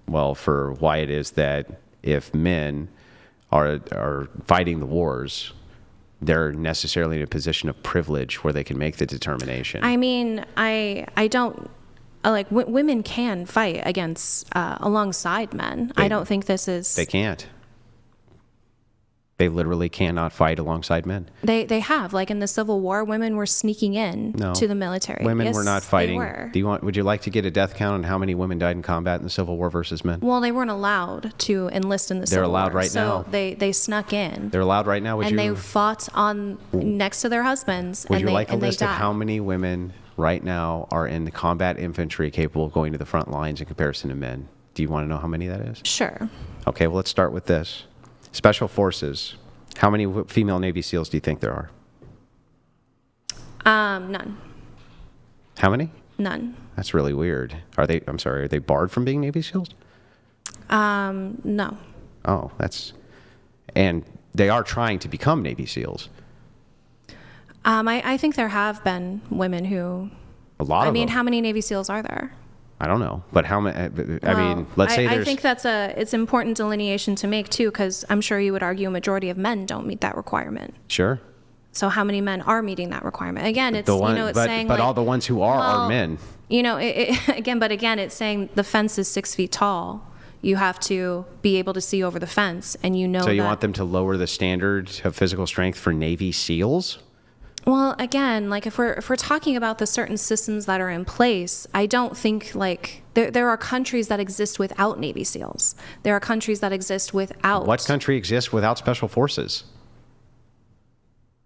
Well, for why it is that if men are fighting the wars, they're necessarily in a position of privilege where they can make the determination. I mean, I don't like women can fight against alongside men. I don't think this is. They can't. They literally cannot fight alongside men. They have, like in the Civil War, women were sneaking in to the military. Women were not fighting. They were. Would you like to get a death count on how many women died in combat in the Civil War versus men? Well, they weren't allowed to enlist in the Civil War. They're allowed right now. So they snuck in. They're allowed right now. They fought on next to their husbands. Would you like a list of how many women right now are in the combat infantry capable of going to the front lines in comparison to men? Do you want to know how many that is? Sure. Okay, well, let's start with this. Special Forces. How many female Navy SEALs do you think there are? None. How many? None. That's really weird. Are they barred from being Navy SEALs? No. Oh, and they are trying to become Navy SEALs. I think there have been women who. A lot of them. How many Navy SEAls are there? I don't know, but how many? Let's say there's. I think it's important delineation to make too, because I'm sure you would argue a majority of men don't meet that requirement. Sure. So how many men are meeting that requirement? Again, saying. But all the ones who are men. Again, it's saying the fence is 6 feet tall. You have to be able to see over the fence, and So you want them to lower the standard of physical strength for Navy SEALs? Well, again, like if we're talking about the certain systems that are in place, I don't think like there are countries that exist without Navy SEALs. There are countries that exist without. What country exists without special forces?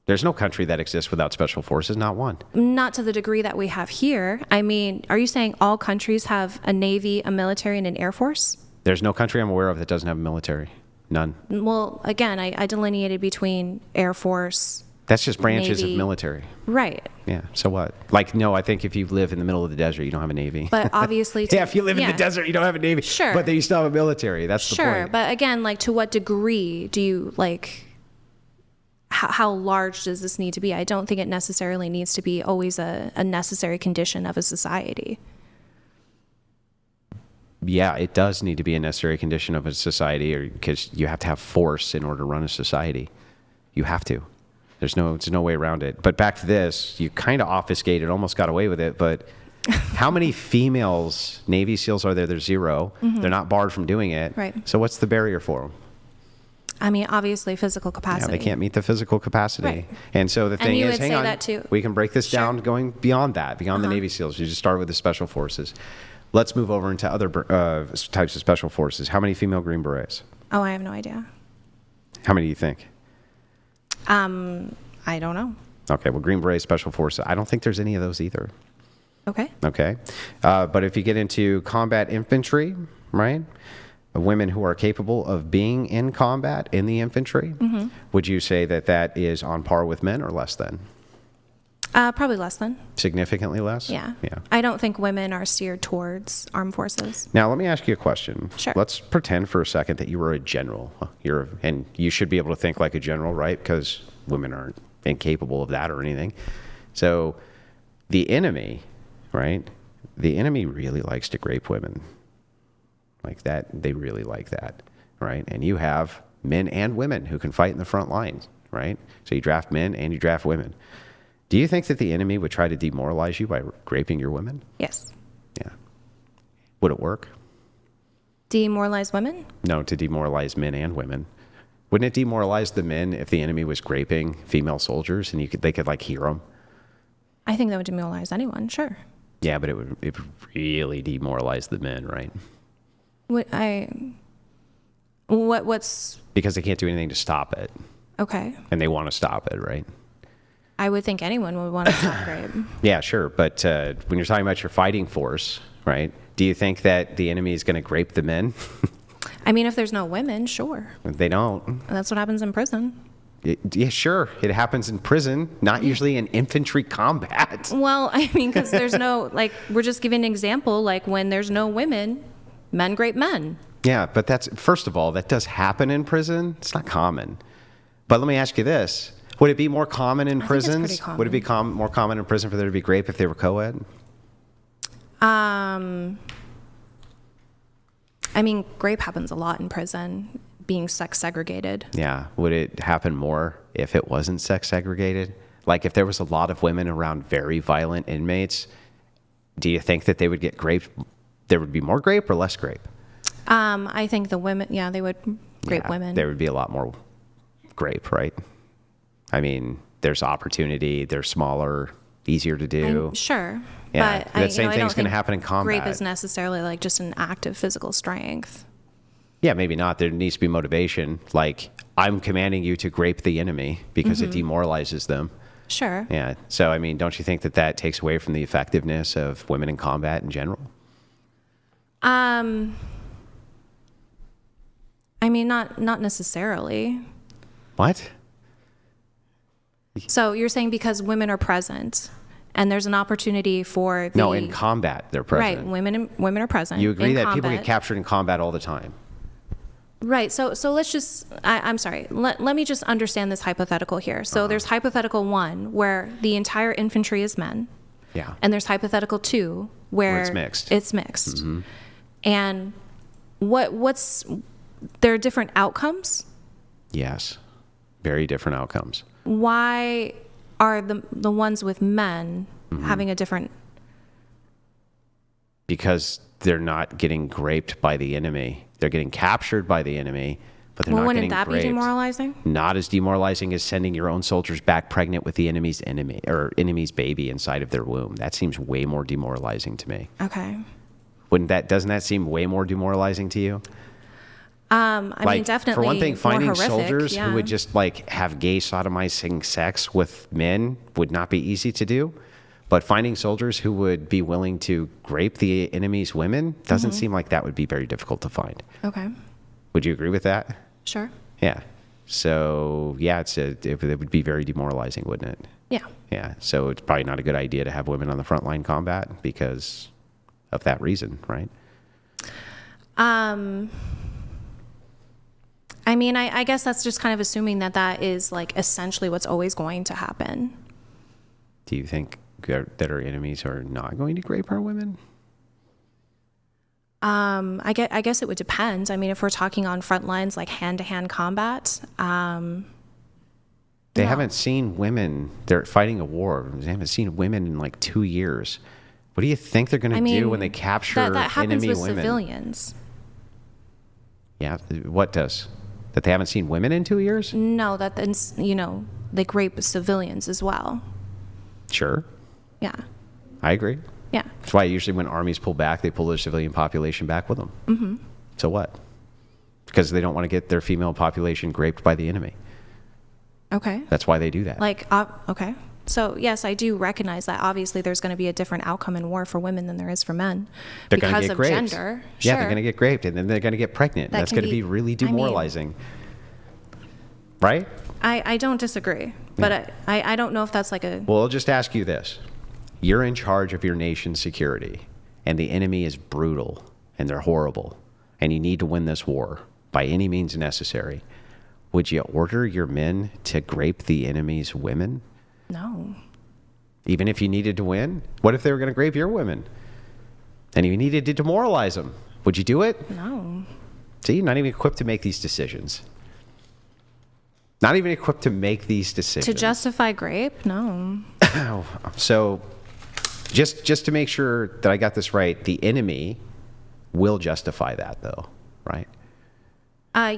There's no country that exists without special forces, not one. Not to the degree that we have here. I mean, are you saying all countries have a Navy, a military, and an Air Force? There's no country I'm aware of that doesn't have a military. None. Well, again, I delineated between Air Force. That's just branches Navy. of military. Right. Yeah, so what? Like, no, I think if you live in the middle of the desert, you don't have a Navy. But obviously... Yeah, if you live in the desert, you don't have a Navy. Sure. But then you still have a military. That's the point. Sure, but again, like, to what degree do you, like... How large does this need to be? I don't think it necessarily needs to be always a necessary condition of a society. Yeah, it does need to be a necessary condition of a society, because you have to have force in order to run a society. You have to. There's no way around it. But back to this, you kind of obfuscated, almost got away with it, but how many females Navy SEALs are there? There's 0. Mm-hmm. They're not barred from doing it. Right. So what's the barrier for them? I mean, obviously physical capacity. Yeah, they can't meet the physical capacity. Right. And so the thing is, hang on, that too. We can break this down going beyond that, beyond the Navy SEALs. You just start with the Special Forces. Let's move over into other types of Special Forces. How many female Green Berets? Oh, I have no idea. How many do you think? I don't know. Okay, well, Green Beret Special Forces, I don't think there's any of those either. Okay. Okay. But if you get into combat infantry, right, women who are capable of being in combat in the infantry, would you say that is on par with men or less than? Probably less than. Significantly less? Yeah. I don't think women are steered towards armed forces. Now, let me ask you a question. Sure. Let's pretend for a second that you were a general. And you should be able to think like a general, right? Because women aren't incapable of that or anything. So the enemy, right? The enemy really likes to grape women. Like that, they really like that, right? And you have men and women who can fight in the front lines, right? So you draft men and you draft women. Do you think that the enemy would try to demoralize you by graping your women? Yes. Yeah. Would it work? Demoralize women? No, to demoralize men and women. Wouldn't it demoralize the men if the enemy was graping female soldiers and they could like hear them? I think that would demoralize anyone, sure. Yeah, but it would really demoralize the men, right? What's... Because they can't do anything to stop it. Okay. And they want to stop it, right? I would think anyone would want to stop grape. Yeah, sure. But when you're talking about your fighting force, right, do you think that the enemy is going to grape the men? I mean, if there's no women, sure. They don't. And that's what happens in prison. Yeah, sure. It happens in prison, not usually in infantry combat. Well, I mean, because there's no, like, we're just giving an example, like when there's no women, men grape men. Yeah, but that's, first of all, that does happen in prison. It's not common. But let me ask you this. Would it be more common in prisons? I think it's pretty common. Would it be more common in prison for there to be grape if they were co-ed? I mean, grape happens a lot in prison, being sex segregated. Yeah. Would it happen more if it wasn't sex segregated? Like if there was a lot of women around very violent inmates, do you think that they would get grape? There would be more grape or less grape? I think the women, they would grape women. There would be a lot more grape, right? I mean, there's opportunity. They're smaller, easier to do. Sure. Yeah, but that same thing's going to happen in combat. Grape is necessarily like just an act of physical strength. Yeah, maybe not. There needs to be motivation. Like, I'm commanding you to grape the enemy because it demoralizes them. Sure. Yeah. So, I mean, don't you think that that takes away from the effectiveness of women in combat in general? I mean, not necessarily. What? So you're saying because women are present and there's an opportunity for the... No, in combat, they're present. Right. Women are present. You agree in that combat. people get captured in combat all the time? Right. So let's just, I'm sorry. Let me just understand this hypothetical here. So there's hypothetical 1 where the entire infantry is men. Yeah. And there's hypothetical 2 where it's mixed. It's mixed. Mm-hmm. And what's there are different outcomes? Yes. Very different outcomes. Why are the ones with men having a different... Because they're not getting graped by the enemy. They're getting captured by the enemy, but they're not getting graped. Wouldn't that be demoralizing? Not as demoralizing as sending your own soldiers back pregnant with the enemy's enemy or enemy's baby inside of their womb. That seems way more demoralizing to me. Okay. Doesn't that seem way more demoralizing to you? I mean, definitely. For one thing, finding more horrific, soldiers who would just like have gay sodomizing sex with men would not be easy to do. But finding soldiers who would be willing to grape the enemy's women doesn't seem like that would be very difficult to find. Okay. Would you agree with that? Sure. Yeah. So yeah, it would be very demoralizing, wouldn't it? Yeah. Yeah. So it's probably not a good idea to have women on the front line combat because of that reason, right? I mean, I guess that's just kind of assuming that is like essentially what's always going to happen. Do you think that our enemies are not going to grape our women? I guess it would depend. I mean, if we're talking on front lines, like hand-to-hand combat, they haven't seen women. They're fighting a war. They haven't seen women in like 2 years. What do you think they're going to do when they capture that happens enemy with women? Civilians. Yeah, what does? That they haven't seen women in 2 years? No, they grape civilians as well. Sure. Yeah. I agree. Yeah. That's why usually when armies pull back, they pull their civilian population back with them. Mm-hmm. So what? Because they don't want to get their female population graped by the enemy. Okay. That's why they do that. Okay. So yes, I do recognize that obviously there's going to be a different outcome in war for women than there is for men they're going to because get of graped. gender. Yeah, Sure. they're going to get graped, and then they're going to get pregnant. That's going to be really demoralizing. Right? I don't disagree, but I don't know if that's like a... Well, I'll just ask you this. You're in charge of your nation's security, and the enemy is brutal, and they're horrible, and you need to win this war by any means necessary. Would you order your men to grape the enemy's women? No. Even if you needed to win? What if they were going to grape your women? And you needed to demoralize them? Would you do it? No. See, you're not even equipped to make these decisions. Not even equipped to make these decisions. To justify grape? No. So, just to make sure that I got this right, the enemy will justify that, though, right?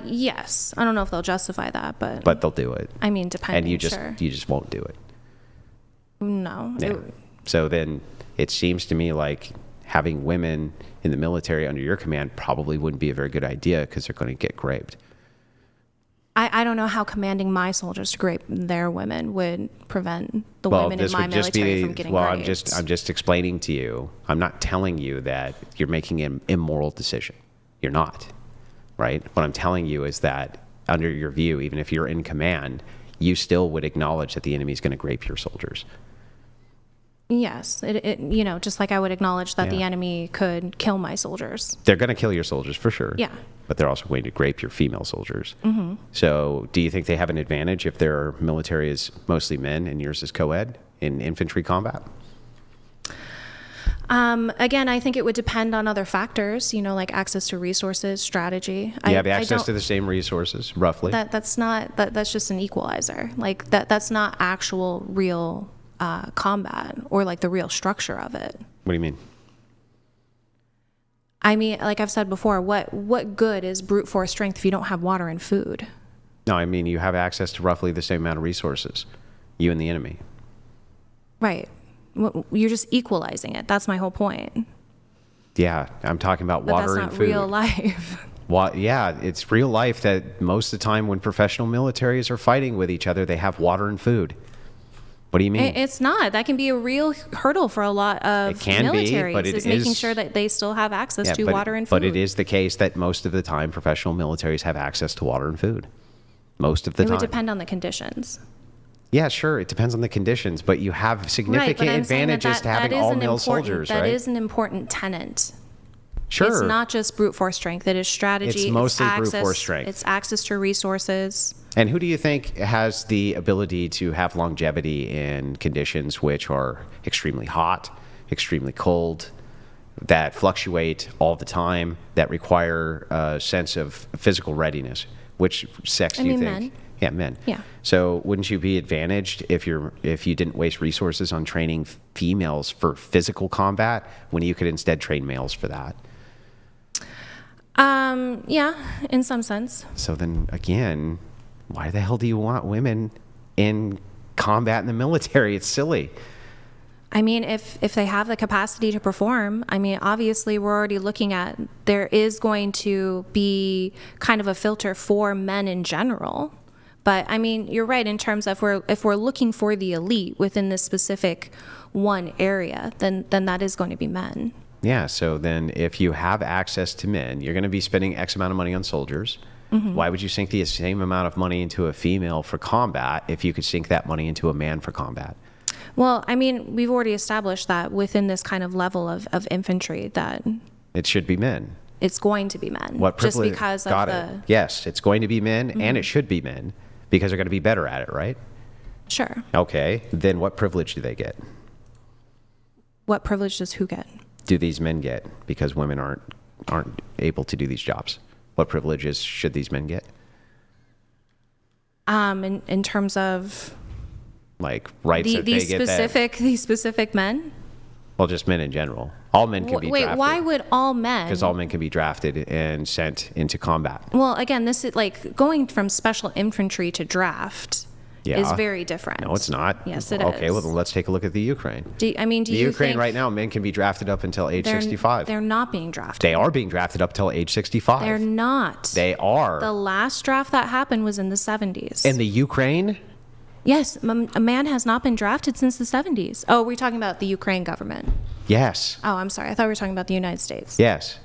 Yes. I don't know if they'll justify that, but they'll do it. I mean, depending. And you sure. just won't do it. No. Yeah. So then it seems to me like having women in the military under your command probably wouldn't be a very good idea because they're going to get graped. I don't know how commanding my soldiers to grape their women would prevent the women in my military from getting raped. I'm just explaining to you. I'm not telling you that you're making an immoral decision. You're not, right? What I'm telling you is that under your view, even if you're in command, you still would acknowledge that the enemy is going to grape your soldiers. Yes, just like I would acknowledge that the enemy could kill my soldiers. They're going to kill your soldiers for sure. Yeah. But they're also going to grape your female soldiers. Mm-hmm. So do you think they have an advantage if their military is mostly men and yours is co-ed in infantry combat? Again, I think it would depend on other factors, like access to resources, strategy. You have access to the same resources, roughly. That's not, that's just an equalizer. Like that's not actual real combat or like the real structure of it. What do you mean? I mean, like I've said before, what good is brute force strength if you don't have water and food? No, I mean, you have access to roughly the same amount of resources, you and the enemy. Right. You're just equalizing it. That's my whole point. Yeah, I'm talking about But water that's and not food. real life. Yeah, it's real life that most of the time when professional militaries are fighting with each other, they have water and food. What do you mean? It's not. That can be a real hurdle for a lot of It can be, militaries, but it is making is- sure that they still have access to but, water and food. But it is the case that most of the time professional militaries have access to water and food. Most of the It time. would depend on the conditions. Yeah, sure. It depends on the conditions, but you have Right, significant but I'm saying advantages to having is all an male important- soldiers, That right? is an important tenet. Sure. It's not just brute force strength. It is strategy. It's mostly brute access, force strength. It's access to resources. And who do you think has the ability to have longevity in conditions which are extremely hot, extremely cold, that fluctuate all the time, that require a sense of physical readiness? Which sex do you think? Men. Yeah, men. Yeah. So wouldn't you be advantaged if you didn't waste resources on training females for physical combat when you could instead train males for that? Yeah, in some sense. So then again, why the hell do you want women in combat in the military? It's silly. I mean, if they have the capacity to perform, I mean, obviously we're already looking at there is going to be kind of a filter for men in general. But I mean, you're right in terms of if we're looking for the elite within this specific one area, then that is going to be men. Yeah, so then if you have access to men, you're going to be spending X amount of money on soldiers. Why would you sink the same amount of money into a female for combat if you could sink that money into a man for combat? Well, I mean, we've already established that within this kind of level of infantry that It should be men. it's going to be men. What just privilege? because of Got the... it. Yes, it's going to be men, and it should be men because they're going to be better at it, right? Sure. Okay, then what privilege do they get? What privilege does who get? Do these men get because women aren't able to do these jobs? What privileges should these men get? In terms of Like rights that they get these specific men? Well, just men in general. All men can be Wait, drafted. why would all men? Because all men can be drafted and sent into combat. Well, again, this is like going from special infantry to draft is very different. No, it's not. Yes, it Okay, is. well, then let's take a look at the Ukraine. Do The you Ukraine think right now, men can be drafted up until age 65. They're not being drafted. They are being drafted up till age 65. They're not. They are. The last draft that happened was in the 70s. In the Ukraine? Yes, a man has not been drafted since the 70s. Oh, we're talking about the Ukraine government. Yes. Oh, I'm sorry. I thought we were talking about the United States. Yes.